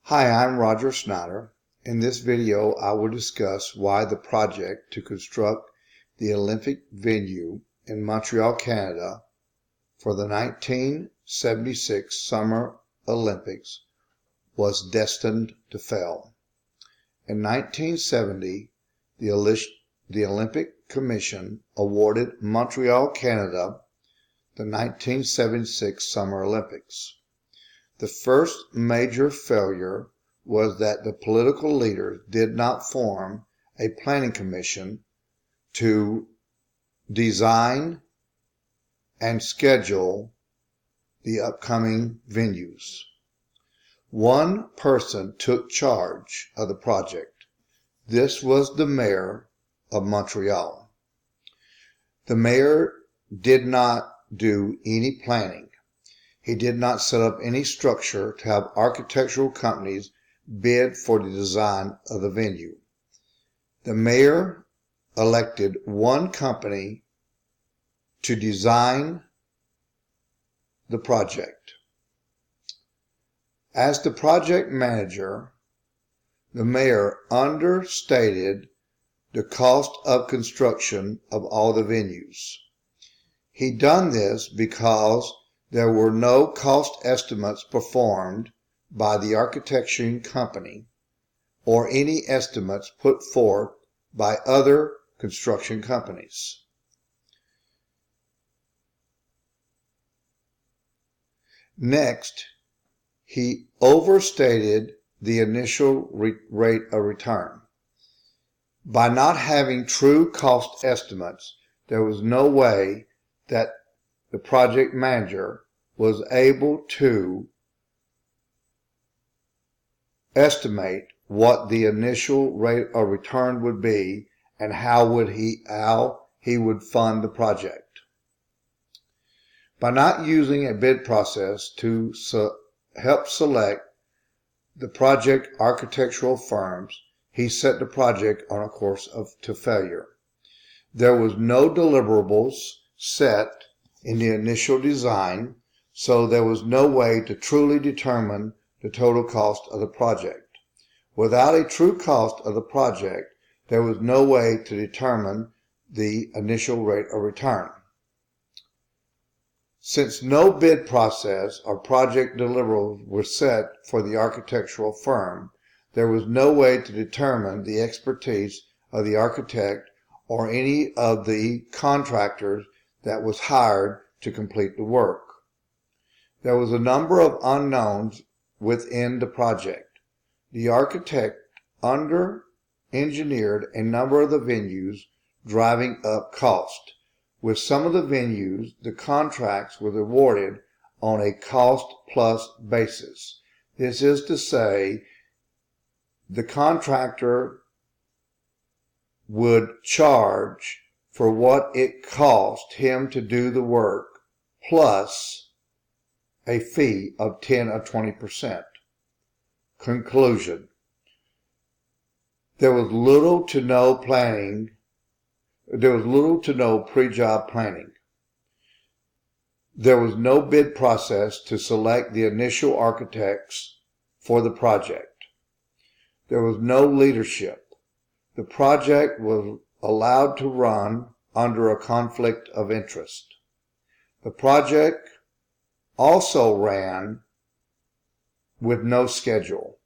Hi, I'm Roger Snyder. In this video, I will discuss why the project to construct the Olympic venue in Montreal, Canada for the 1976 Summer Olympics was destined to fail. In 1970, the Olympic Commission awarded Montreal, Canada the 1976 Summer Olympics. The first major failure was that the political leaders did not form a planning commission to design and schedule the upcoming venues. One person took charge of the project. This was the mayor of Montreal. The mayor did not do any planning. He did not set up any structure to have architectural companies bid for the design of the venue. The mayor elected one company to design the project. As the project manager, the mayor understated the cost of construction of all the venues. He done this because there were no cost estimates performed by the architecture company or any estimates put forth by other construction companies. Next, he overstated the initial rate of return. By not having true cost estimates, there was no way that the project manager was able to estimate what the initial rate of return would be and how he would fund the project. By not using a bid process to help select the project architectural firms, he set the project on a course to failure. There was no deliverables set in the initial design, so there was no way to truly determine the total cost of the project. Without a true cost of the project, there was no way to determine the initial rate of return. Since no bid process or project deliverables were set for the architectural firm, there was no way to determine the expertise of the architect or any of the contractors that was hired to complete the work. There was a number of unknowns within the project. The architect under-engineered a number of the venues, driving up cost. With some of the venues, the contracts were awarded on a cost-plus basis. This is to say, the contractor would charge for what it cost him to do the work, plus a fee of 10 or 20%. Conclusion. There was little to no planning. There was little to no pre-job planning. There was no bid process to select the initial architects for the project. There was no leadership. The project was allowed to run under a conflict of interest. The project also ran with no schedule.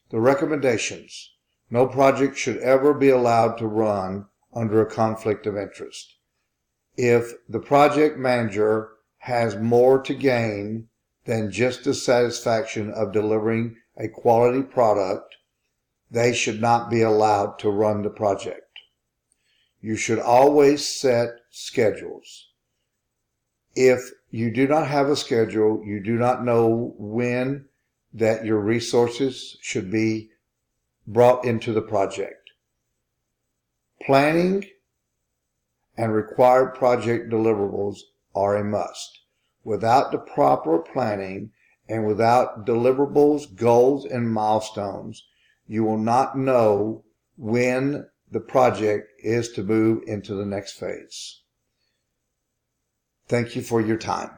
The recommendations. No project should ever be allowed to run under a conflict of interest. If the project manager has more to gain than just the satisfaction of delivering a quality product, they should not be allowed to run the project. You should always set schedules. If you do not have a schedule, you do not know when that your resources should be brought into the project. Planning and required project deliverables are a must. Without the proper planning and without deliverables, goals, and milestones, you will not know when the project is to move into the next phase. Thank you for your time.